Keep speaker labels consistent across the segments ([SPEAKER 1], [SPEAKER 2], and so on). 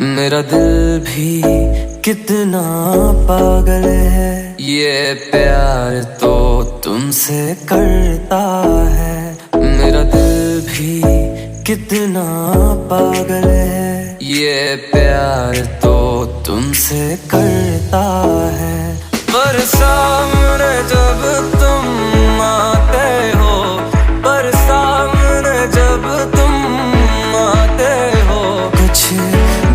[SPEAKER 1] मेरा दिल भी कितना पागल है, ये प्यार तो तुमसे करता है। मेरा दिल भी कितना पागल है, ये प्यार तो तुमसे करता है। पर सामने जब तुम आते हो, पर सामने जब तुम आते हो, कुछ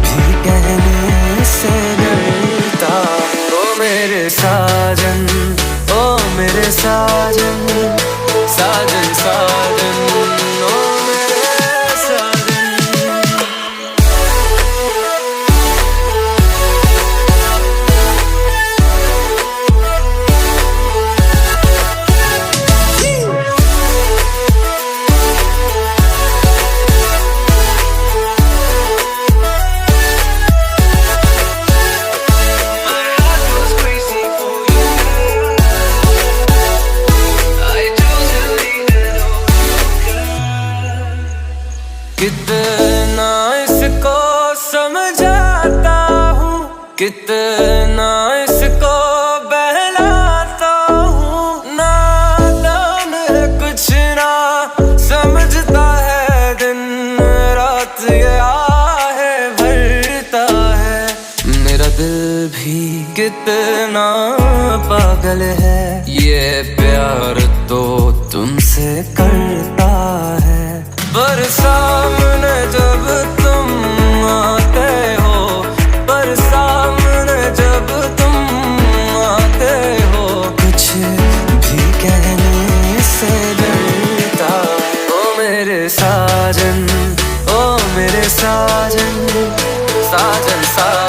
[SPEAKER 1] भी कहने से डरता है। ओ मेरे साजन, ओ मेरे साजन, साजन साजन, ओ मेरे साजन। कितना इसको समझाता हूँ, कितना इसको बहलाता हूँ। नादान है, कुछ ना समझता है, दिन रात ये आहे भरता है। मेरा दिल भी कितना पागल है, ये प्यार तो तुमसे करता है। पर सामने जब तुम आते हो, पर सामने जब तुम आते हो, कुछ भी कहने से डरता है। ओ मेरे साजन, ओ मेरे साजन, साजन साजन।